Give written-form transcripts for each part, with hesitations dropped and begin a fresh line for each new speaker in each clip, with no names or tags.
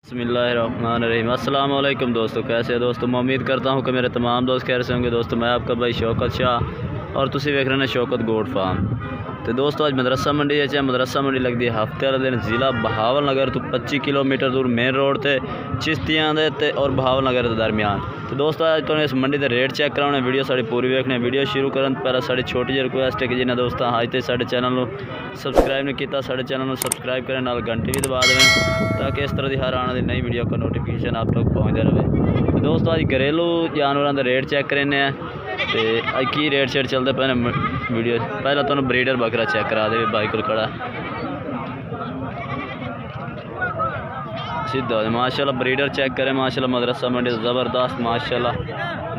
बिस्मिल्लाहिर्रहमानिर्रहीम। अस्सलाम वालेकुम दोस्तों, कैसे है दोस्तों। मैं उम्मीद करता हूँ कि मेरे तमाम दोस्त खैर से होंगे। दोस्तों मैं आपका भाई शौकत शाह और तुसी वेख रहे हैं शौकत गोट फार्म। तो दोस्तों आज मदरसा मंडी है, मदरसा मंडी लगती है हफ्ते वाले दिन ज़िला बहावल नगर तो 25 किलोमीटर दूर मेन रोड से चिश्तियां दे और बहावल नगर के दरमियान। तो दोस्तों आज तो इस मंडी के रेट चेक कराने वीडियो साड़ी पूरी वेखने। वीडियो शुरू करने पहले साड़ी छोटी जी रिक्वेस्ट है कि जिन्हें दोस्तों अज तक साढ़े चैनल को सबसक्राइब नहीं किया साढ़े चैनल को सबसक्राइब करें, नाल घंटी भी दबा दें ताकि इस तरह की हर आने वाली नई वीडियो का नोटिफिकेशन आप तक पहुँचते रहे। तो दोस्तों आज घरेलू जानवरों के रेट चेक करें तो अज की रेट शेट चलते पे वीडियो। पहले तो ब्रीडर बकरा चेक करा दे भाई को खड़ा सीधा माशाल्लाह ब्रीडर चेक करें। माशाल्लाह मदरसा मंडी ज़बरदस्त माशाल्लाह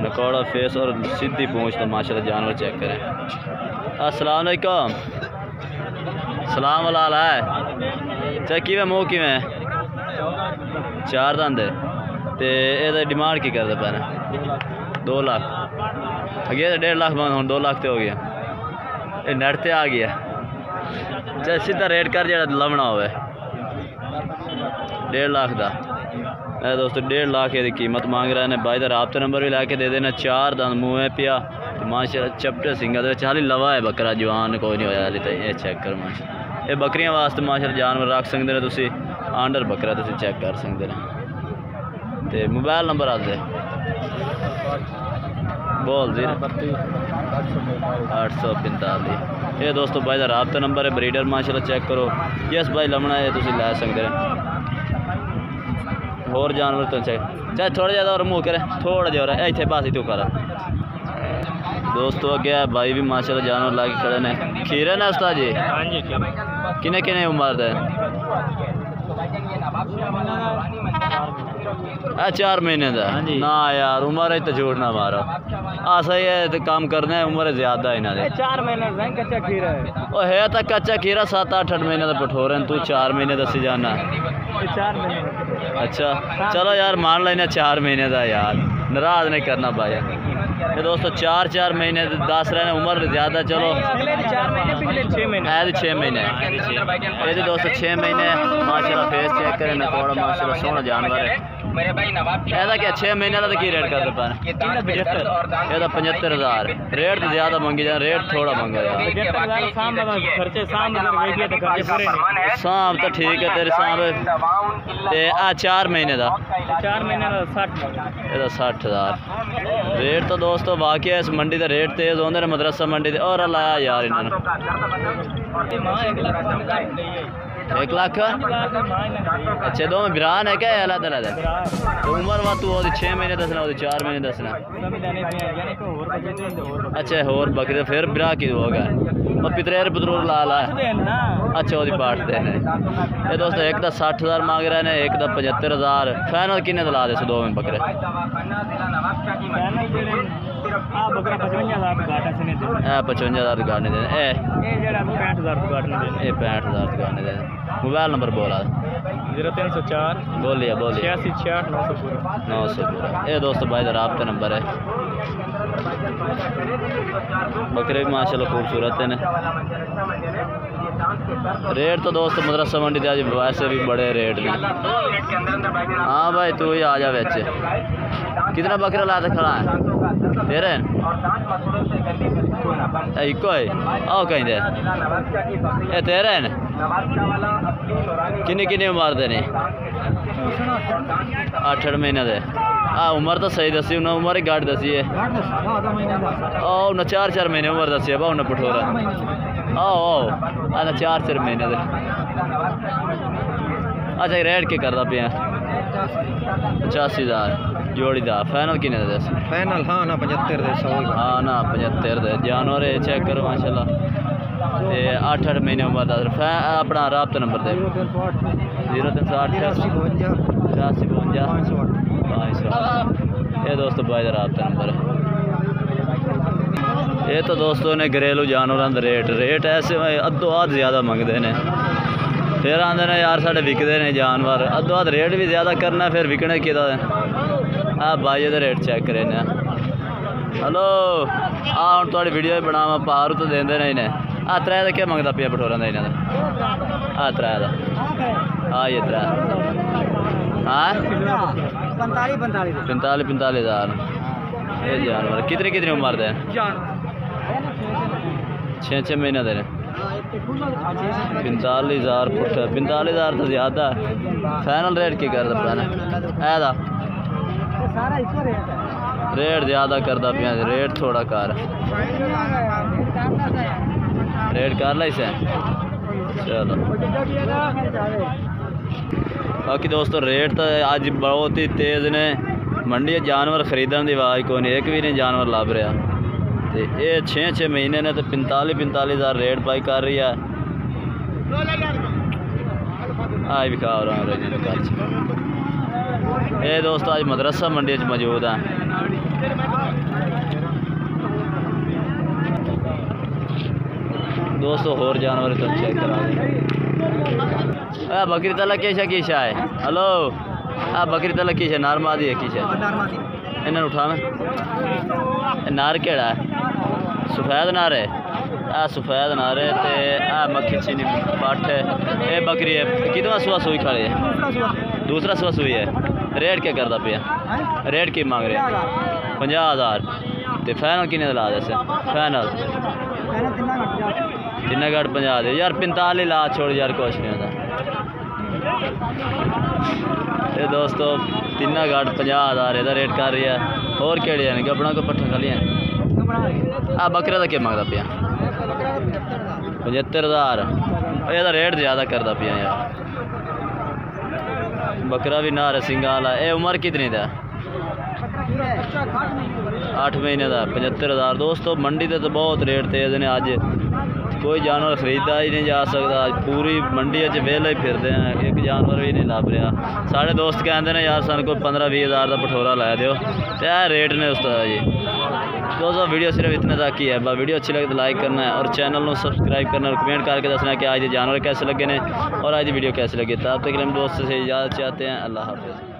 नकौड़ा फेस और सीधी पूंछ तो माशाल्लाह जानवर चेक करें। अस्सलाम वालेकुम। सलाम वाला है चेक की मुँह कि 4 दंद तो ये डिमांड की करते पे 2 लाख अगे 1.5 लाख बंद हम 2 लाख तो हो गया। ये नेट ते आ गया चाहे सीधा रेट कर जो लवना हो 1.5 लाख का। दोस्तों 1.5 लाख ये कीमत मांग रहे हैं। भाई का राबता नंबर भी लैके दे देना। 4 दंद मुँह है पिया तो माशाल्लाह चपटे सिंगा हाली लवा है बकरा जवान कोई नहीं होया हाली तो ये चेक कर माशा ये बकरियां वास्ते माशाल्लाह जानवर रख सकते हैं। तुसी आंडर बकरा तुसी चेक कर सकते हैं। तो मोबाइल नंबर आ दे बोल 845। ये दोस्तों भाई का राबता नंबर है। ब्रीडर माशाल्लाह चेक करो यस भाई लमना है तुम लै सकते हैं। होर जानवर तो चाहे थोड़ा ज़्यादा और मुँह करे थोड़ा जहा है इतने बस तू कर। दोस्तों अगे भाई भी माशाल्लाह जानवर ला के खड़े ने। खीरे ने उस्ताद जी किने किने उम्र दे 4 महीने का ना यार उम्र तो झूठ ना मारो सही है तो काम करना है। उम्र ज्यादा है इन्होंने 4 महीने कच्चा खीरा है तो कच्चा खीरा 7-8 महीने का पठोर है। तू 4 महीने दसी जाना 4 महीने। अच्छा चलो यार मान लेना 4 महीने का यार नाराज नहीं करना भाई। ये दोस्तों 4 महीने दस रहे उम्र ज्यादा चलो 6 महीने ये दोस्तों 6 महीने माशाल्लाह फेस चेक करें ना थोड़ा माशाल्लाह सोहना जानवर है। ऐसा क्या 6 महीने का की रेट करते पे ये 75,000 रेट तो ज्यादा मंगी जाए रेट थोड़ा मंगा यार सांप तो ठीक है तेरे सांप ते 4 महीने का 60,000 रेट। तो दोस्तों वाकई इस मंडी का रेट तेज होंगे ने मदरसा मंडी के और लाया यार इन्होंने 1 लाख। अच्छा दो में बिरान है क्या अलग अलग है तो उम्र वा तू 6 महीने दसना 4 महीने दसना। अच्छा होर बकरे फिर बिरा की होगा और पितरेर पतरूर ला है। अच्छा वो पाठ देने ये दोस्तों एक तो 60,000 मांग रहे हैं एक तो 75,000 फाइनल किन्ने तो ला दे 2 में बकरे 55,000 गाने देने 65,000 गाने देने। मोबाइल नंबर बोला
0304
बोलिए
86
900 पूरा। ये दोस्तों भाई का राबता नंबर है। बकरे भी माशाल्लाह खूबसूरत है। रेट तो दोस्तों मदरसा मंडी के आज वैसे भी बड़े रेट ने। हाँ भाई तू ही आ जा बच्चे कितना बकरा लाते खड़ा है तेरे इको है आओ कहीं दे ये तेरे है किन्नी किन्नी उम्र देने 8 महीने दे उम्र तो सही दसी उन्हें उम्र ही घट दसी है उन्हें 4 महीने उम्र दसी है उन्हें पठोरा आओ 4 महीने दे। अच्छा रेट के करता पे 85,000 जोड़ी दा फाइनल किने दे
फाइनल हाँ ना 75
हाँ ना 75 दे जानवर चेक करो माशाल्लाह 8 महीने उम्र दा अपना राबता नंबर दे 0308 ये दोस्तों भाई का राबता नंबर है। ये तो दोस्तों ने घरेलू जानवरों का रेट ऐसे अद्धो अध ज़्यादा मंगते हैं फिर आते हैं यार साढ़े विकते हैं जानवर अद्धो अध रेट भी ज़्यादा करना फिर विकने कि भाई का रेट चेक करें। हेलो हम थोड़ी वीडियो भी बनावा पार तो देंगे नहीं इन्हें 3 का क्या मंगता पिया पठोरा का इन्हें 3 का ये 3 हाँ
45
45,000 ये जानवर कितनी उम्र दे? 6 महीने दे 45,000 पुट्ठा 45,000 तो ज़्यादा फाइनल रेट की कर दे ऐदा रेट ज़्यादा करदा पिया रेट थोड़ा कर रेट कर ला इसे चलो। बाकी दोस्तों रेट तो अज बहुत ही तेज़ ने मंडी जानवर खरीदने की आवाज़ कोई नहीं एक भी नहीं जानवर लभ रहा तो ये 6 महीने ने तो 45,000 रेट पाई कर रही है आज भी खा रहा हूँ ये दोस्तों आज मदरसा मंडी मौजूद है दोस्तों होर जानवर तो चेक करा बकरी तला कीशा है हेलो बकरी तला कीशा नारमादी है कीशा इन्हें उठा में नार केड़ा है सफ़ेद नार है सफ़ेद नार है तो मक्खी चीनी पट है ये बकरी है कितना सुबह सुई खड़ी है दूसरा सुबह सुई है रेट क्या करता पिया रेट की मांग रहे 50,000 तो फाइनल किन्ने ला दे फाइनल किन्ना घट 50 दे यार 45 ला छोड़ यार कुछ नहीं होता ये दोस्तों 3 घट 50,000 ਇਹਦਾ रेट कर रही है और केड़े हैं अपना को पट्ठा खाली है बकरे का क्या मंगता पिया 75,000 ਇਹਦਾ रेट ज़्यादा करता पिया यार बकरा भी नार सिंगा वाला ये उम्र कितनी था 8 महीने का 75,000 दोस्तों मंडी से तो बहुत रेट तेज ने अज कोई जानवर खरीदा ही नहीं जा सकता पूरी मंडी वेले ही फिरते हैं एक जानवर भी नहीं लभ रहा साढ़े दोस्त कहते हैं यार सन कोई 15-20,000 का पठोरा ला दो तो यह रेट ने उस तरह जी दोस्तों वीडियो सिर्फ इतने तक ही है वीडियो अच्छी लगे तो लाइक करना है और चैनल को सब्सक्राइब करना और कमेंट करके दसना कि आज ये जानवर कैसे लगे ने और आज वीडियो कैसे लगे तब तक हम दोस्त से इजाज़त चाहते हैं अल्लाह हाफिज़।